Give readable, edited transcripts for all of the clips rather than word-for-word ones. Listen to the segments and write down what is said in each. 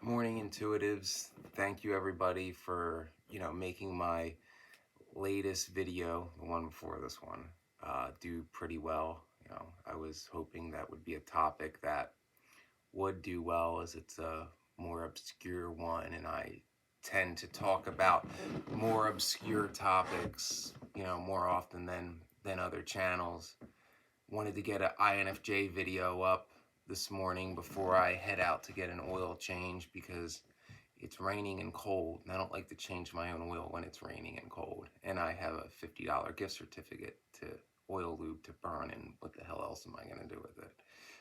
Morning intuitives. Thank you everybody for, making my latest video, the one before this one, do pretty well. I was hoping that would be a topic that would do well as it's a more obscure one and I tend to talk about more obscure topics, more often than other channels. Wanted to get an INFJ video up this morning before I head out to get an oil change because it's raining and cold, and I don't like to change my own oil when it's raining and cold. And I have a $50 gift certificate to oil lube to burn, and what the hell else am I going to do with it?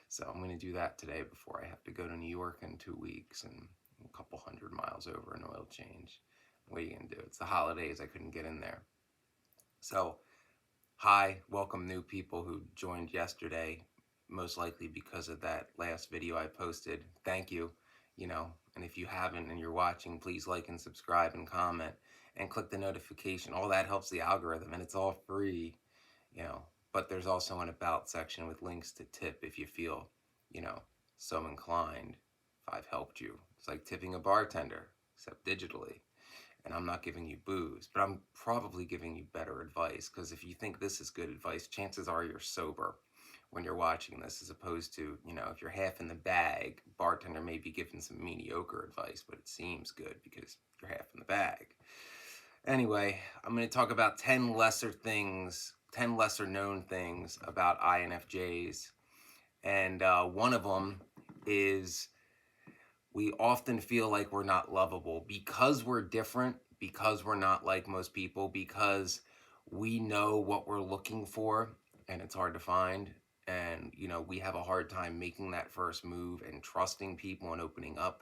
So I'm going to do that today before I have to go to New York in 2 weeks and a couple 100 miles over an oil change. What are you going to do? It's the holidays. I couldn't get in there. So hi, welcome new people who joined yesterday, most likely because of that last video I posted. Thank you, and if you haven't and you're watching, please like and subscribe and comment and click the notification. All that helps the algorithm and it's all free, but there's also an about section with links to tip if you feel, so inclined. If I've helped you, it's like tipping a bartender, except digitally. And I'm not giving you booze, but I'm probably giving you better advice, because if you think this is good advice, chances are you're sober when you're watching this, as opposed to, if you're half in the bag, bartender may be giving some mediocre advice, but it seems good because you're half in the bag. Anyway, I'm going to talk about 10 lesser known things about INFJs. And one of them is we often feel like we're not lovable because we're different, because we're not like most people, because we know what we're looking for and it's hard to find. And, we have a hard time making that first move and trusting people and opening up.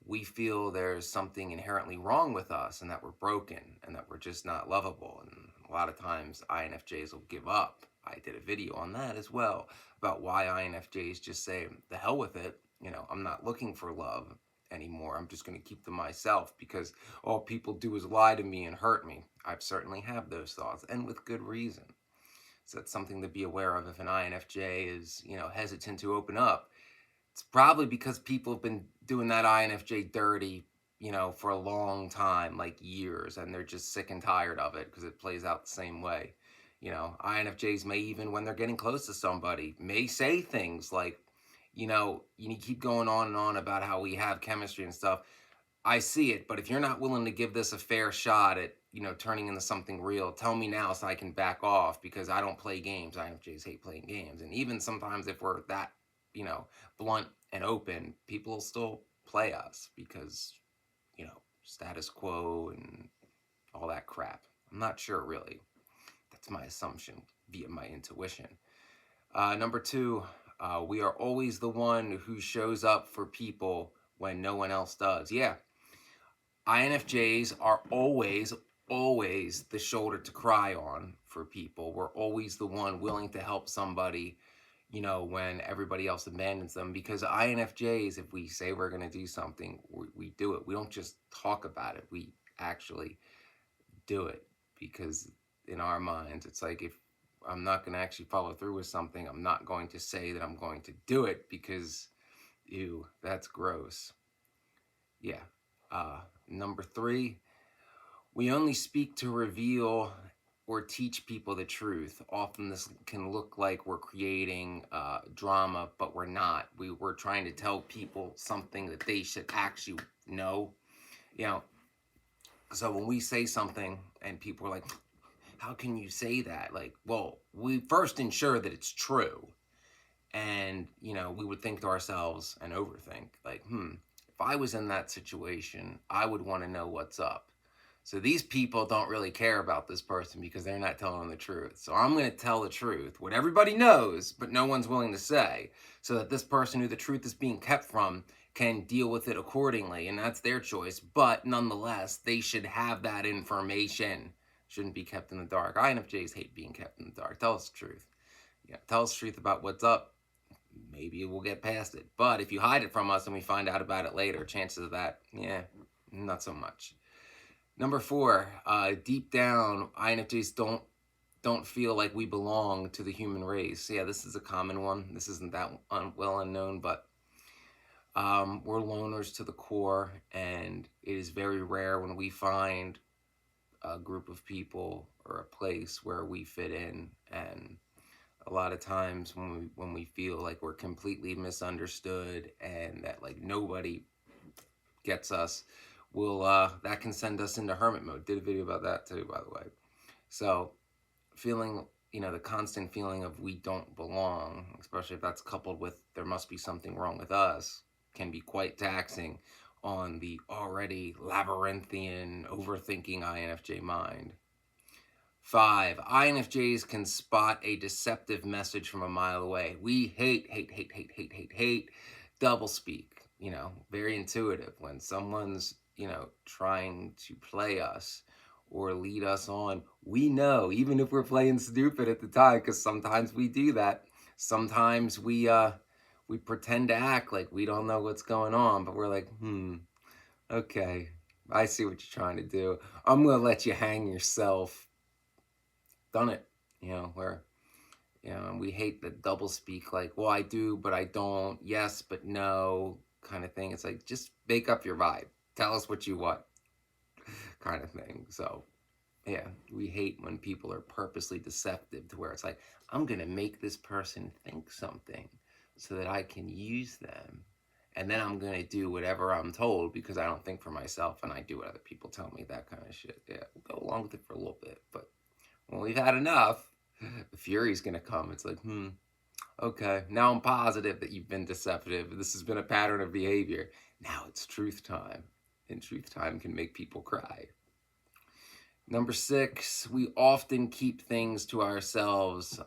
We feel there's something inherently wrong with us and that we're broken and that we're just not lovable. And a lot of times INFJs will give up. I did a video on that as well, about why INFJs just say, the hell with it. I'm not looking for love anymore. I'm just going to keep to myself because all people do is lie to me and hurt me. I've certainly had those thoughts, and with good reason. So that's something to be aware of if an INFJ is, hesitant to open up. It's probably because people have been doing that INFJ dirty, for a long time, like years, and they're just sick and tired of it because it plays out the same way. INFJs may, even when they're getting close to somebody, may say things like, you keep going on and on about how we have chemistry and stuff. I see it, but if you're not willing to give this a fair shot at, turning into something real, tell me now so I can back off, because I don't play games. INFJs hate playing games. And even sometimes if we're that, blunt and open, people will still play us because, status quo and all that crap. I'm not sure, really. That's my assumption via my intuition. Number two, we are always the one who shows up for people when no one else does. Yeah, INFJs are always the shoulder to cry on for people. We're always the one willing to help somebody, when everybody else abandons them. Because INFJs, if we say we're going to do something, we do it. We don't just talk about it. We actually do it, because in our minds, it's like, if I'm not going to actually follow through with something, I'm not going to say that I'm going to do it, because, ew, that's gross. Yeah. Number three, we only speak to reveal or teach people the truth. Often this can look like we're creating drama, but we're not. We're trying to tell people something that they should actually know. So when we say something and people are like, how can you say that? Like, well, we first ensure that it's true. And, we would think to ourselves and overthink, like, if I was in that situation, I would want to know what's up. So these people don't really care about this person because they're not telling them the truth. So I'm going to tell the truth, what everybody knows, but no one's willing to say, so that this person who the truth is being kept from can deal with it accordingly. And that's their choice. But nonetheless, they should have that information. Shouldn't be kept in the dark. INFJs hate being kept in the dark. Tell us the truth. Tell us the truth about what's up. Maybe we'll get past it. But if you hide it from us and we find out about it later, chances of that, not so much. Number four, deep down, INFJs don't feel like we belong to the human race. Yeah, this is a common one. This isn't that well unknown, but We're loners to the core, and it is very rare when we find a group of people or a place where we fit in. And a lot of times when we feel like we're completely misunderstood and that like nobody gets us, will that can send us into hermit mode. Did a video about that too, by the way. So feeling, the constant feeling of we don't belong, especially if that's coupled with there must be something wrong with us, can be quite taxing on the already labyrinthian, overthinking INFJ mind. 5, INFJs can spot a deceptive message from a mile away. We hate doublespeak. Very intuitive. When someone's, trying to play us or lead us on, we know, even if we're playing stupid at the time, because sometimes we do that. Sometimes we pretend to act like we don't know what's going on, but we're like, okay, I see what you're trying to do. I'm gonna let you hang yourself. Done it, where, we hate the double speak, like, well, I do, but I don't, yes, but no, kind of thing. It's like, just make up your vibe. Tell us what you want, kind of thing. So, yeah, we hate when people are purposely deceptive to where it's like, I'm going to make this person think something so that I can use them. And then I'm going to do whatever I'm told because I don't think for myself and I do what other people tell me, that kind of shit. Yeah, we'll go along with it for a little bit, but when we've had enough, the fury's going to come. It's like, okay, now I'm positive that you've been deceptive. This has been a pattern of behavior. Now it's truth time. And truth time can make people cry. Number 6, we often keep things to ourselves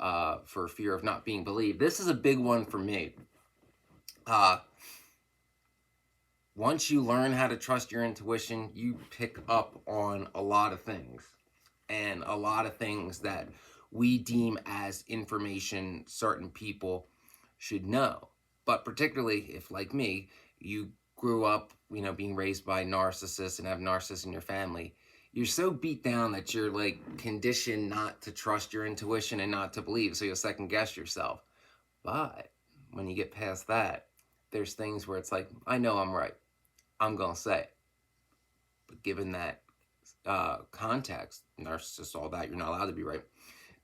for fear of not being believed. This is a big one for me. Once you learn how to trust your intuition, you pick up on a lot of things. And a lot of things that we deem as information certain people should know. But particularly if, like me, you grew up, being raised by narcissists and have narcissists in your family, you're so beat down that you're like conditioned not to trust your intuition and not to believe, so you'll second guess yourself. But when you get past that, there's things where it's like, I know I'm right. I'm going to say it. But given that context, narcissists, all that, you're not allowed to be right.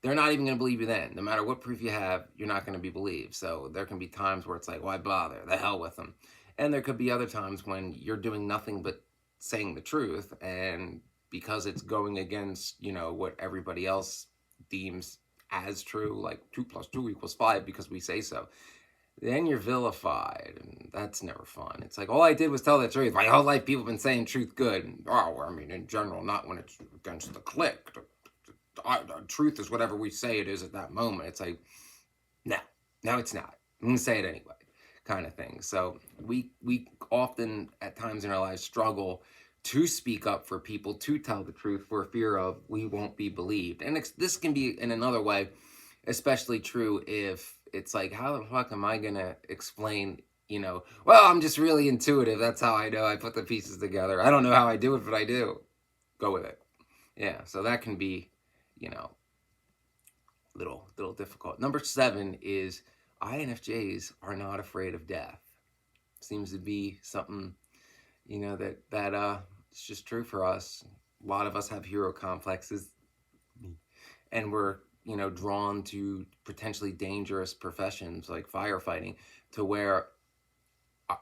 They're not even going to believe you then. No matter what proof you have, you're not going to be believed. So there can be times where it's like, why bother? The hell with them. And there could be other times when you're doing nothing but saying the truth, and because it's going against, what everybody else deems as true, like 2 + 2 = 5 because we say so, then you're vilified, and that's never fun. It's like, all I did was tell the truth. My whole life, people have been saying truth good. Oh, I mean, in general, not when it's against the clique. The truth is whatever we say it is at that moment. It's like, no, it's not. I'm going to say it anyway, kind of thing. So we often, at times in our lives, struggle to speak up for people, to tell the truth for fear of we won't be believed. And this can be, in another way, especially true if it's like, how the fuck am I going to explain, well, I'm just really intuitive. That's how I know. I put the pieces together. I don't know how I do it, but I do. Go with it. Yeah, so that can be, little difficult. Number 7 is INFJs are not afraid of death. Seems to be something, that it's just true for us. A lot of us have hero complexes, and we're, drawn to potentially dangerous professions like firefighting, to where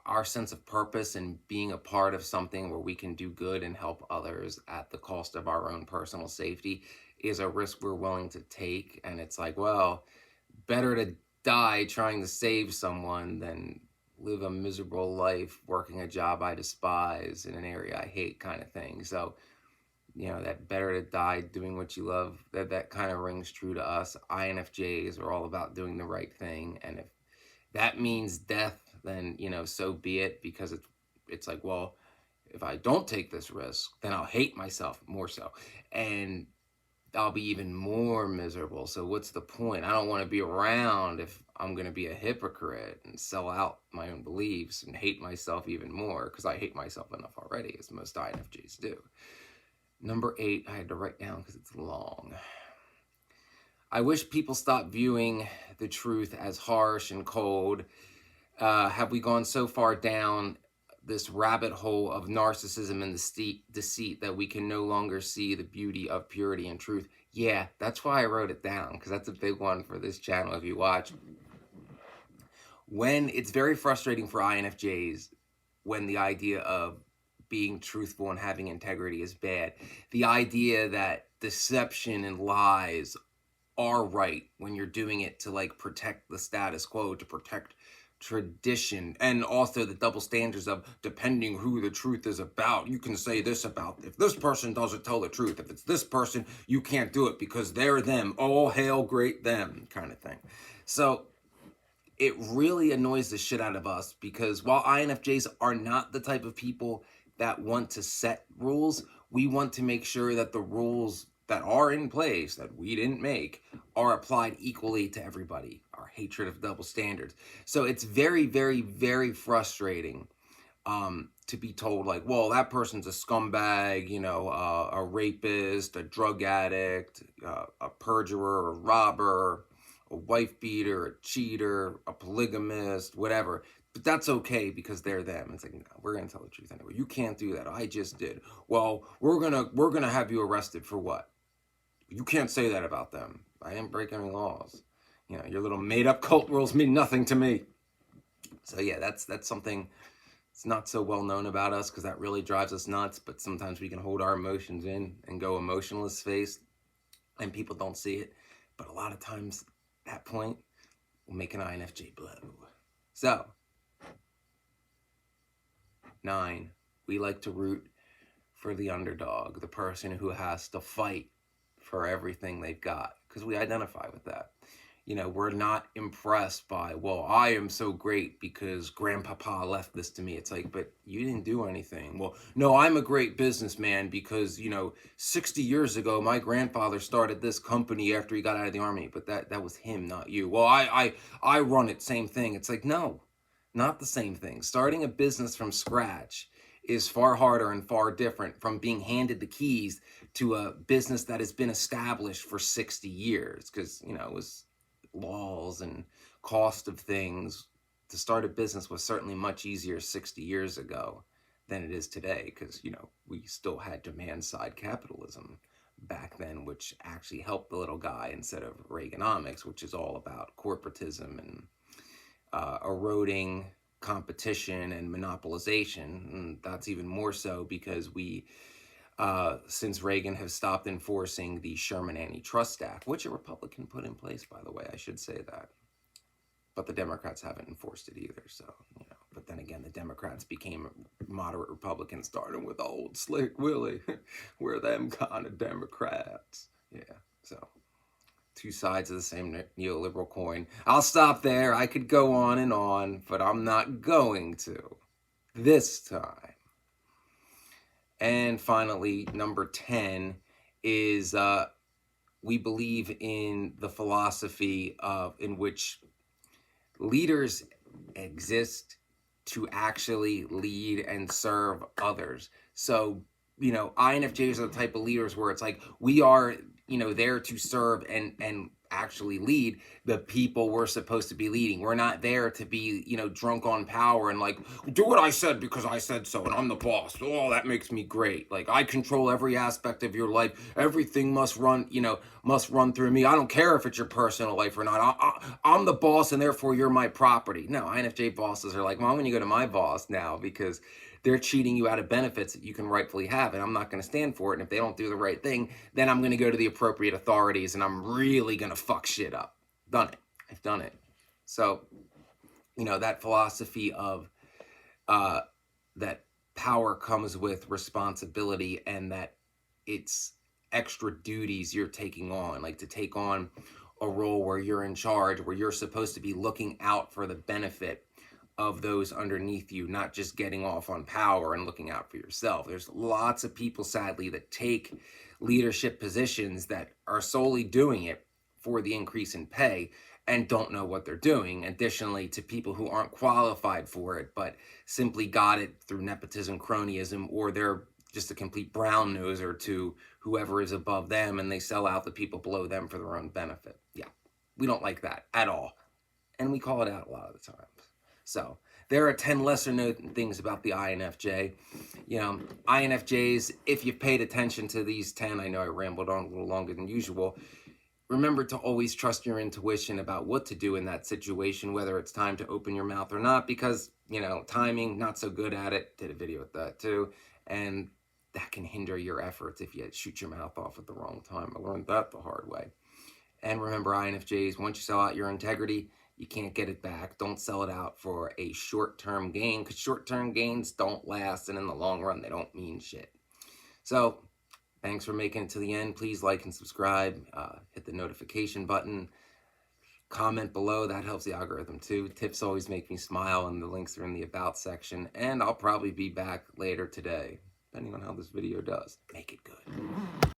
our sense of purpose and being a part of something where we can do good and help others at the cost of our own personal safety is a risk we're willing to take. And it's like, well, better to die trying to save someone than live a miserable life working a job I despise in an area I hate, kind of thing. So, that better to die doing what you love, that kind of rings true to us. INFJs are all about doing the right thing. And if that means death, then, so be it, because it's like, well, if I don't take this risk, then I'll hate myself more so. And I'll be even more miserable. So what's the point? I don't want to be around if I'm going to be a hypocrite and sell out my own beliefs and hate myself even more, because I hate myself enough already, as most INFJs do. Number 8, I had to write down because it's long. I wish people stopped viewing the truth as harsh and cold, have we gone so far down this rabbit hole of narcissism and deceit that we can no longer see the beauty of purity and truth? Yeah, that's why I wrote it down, because that's a big one for this channel if you watch. When it's very frustrating for INFJs when the idea of being truthful and having integrity is bad. The idea that deception and lies are right when you're doing it to like protect the status quo, to protect tradition, and also the double standards of depending who the truth is about. You can say this about, if this person doesn't tell the truth, if it's this person, you can't do it because they're them. All hail great them kind of thing. So it really annoys the shit out of us, because while INFJs are not the type of people that want to set rules, we want to make sure that the rules that are in place, that we didn't make, are applied equally to everybody. Our hatred of double standards. So it's very, very, very frustrating to be told like, well, that person's a scumbag, you know, a rapist, a drug addict, a perjurer, a robber, a wife beater, a cheater, a polygamist, whatever. But that's okay because they're them. It's like, no, we're gonna tell the truth anyway. You can't do that. I just did. Well, we're gonna have you arrested for what? You can't say that about them. I didn't break any laws. You know, your little made up cult rules mean nothing to me. So yeah, that's something. It's not so well known about us because that really drives us nuts, but sometimes we can hold our emotions in and go emotionless face and people don't see it. But a lot of times that point will make an INFJ blow. So, 9, we like to root for the underdog, the person who has to fight for everything they've got, because we identify with that. You know, we're not impressed by, well, I am so great because grandpapa left this to me. It's like, but you didn't do anything. Well, no, I'm a great businessman because, you know, 60 years ago, my grandfather started this company after he got out of the army, but that was him, not you. Well, I run it, same thing. It's like, no, not the same thing. Starting a business from scratch is far harder and far different from being handed the keys to a business that has been established for 60 years, because, you know, it was laws and cost of things. To start a business was certainly much easier 60 years ago than it is today, because, you know, we still had demand side capitalism back then, which actually helped the little guy instead of Reaganomics, which is all about corporatism and eroding competition and monopolization. And that's even more so because we, since Reagan, have stopped enforcing the Sherman Antitrust Act, which a Republican put in place, by the way, I should say that. But the Democrats haven't enforced it either, so, you know. But then again, the Democrats became moderate Republicans, starting with old Slick Willie. We're them kind of Democrats. Yeah, so two sides of the same neoliberal coin. I'll stop there. I could go on, but I'm not going to this time. And finally, number 10 is we believe in the philosophy in which leaders exist to actually lead and serve others. So, you know, INFJs are the type of leaders where it's like, we are, you know, there to serve and actually lead the people we're supposed to be leading. We're not there to be, you know, drunk on power and like, do what I said because I said so and I'm the boss. Oh, that makes me great. Like, I control every aspect of your life. Everything must run, you know, must run through me. I don't care if it's your personal life or not. I'm the boss and therefore you're my property. No, INFJ bosses are like, well, I'm going to go to my boss now because they're cheating you out of benefits that you can rightfully have, and I'm not going to stand for it. And if they don't do the right thing, then I'm going to go to the appropriate authorities, and I'm really going to fuck shit up. Done it. I've done it. So, you know, that philosophy of that power comes with responsibility, and that it's extra duties you're taking on, like to take on a role where you're in charge, where you're supposed to be looking out for the benefit of those underneath you, not just getting off on power and looking out for yourself. There's lots of people, sadly, that take leadership positions that are solely doing it for the increase in pay and don't know what they're doing. Additionally, to people who aren't qualified for it, but simply got it through nepotism, cronyism, or they're just a complete brown noser to whoever is above them, and they sell out the people below them for their own benefit. Yeah, we don't like that at all. And we call it out a lot of the times. So there are 10 lesser known things about the INFJ. You know, INFJs, if you've paid attention to these 10, I know I rambled on a little longer than usual. Remember to always trust your intuition about what to do in that situation, whether it's time to open your mouth or not, because, you know, timing, not so good at it. Did a video with that too. And that can hinder your efforts if you shoot your mouth off at the wrong time. I learned that the hard way. And remember, INFJs, once you sell out your integrity, you can't get it back. Don't sell it out for a short-term gain, because short-term gains don't last, and in the long run, they don't mean shit. So thanks for making it to the end. Please like and subscribe. Hit the notification button. Comment below. That helps the algorithm too. Tips always make me smile, and the links are in the About section. And I'll probably be back later today, depending on how this video does. Make it good.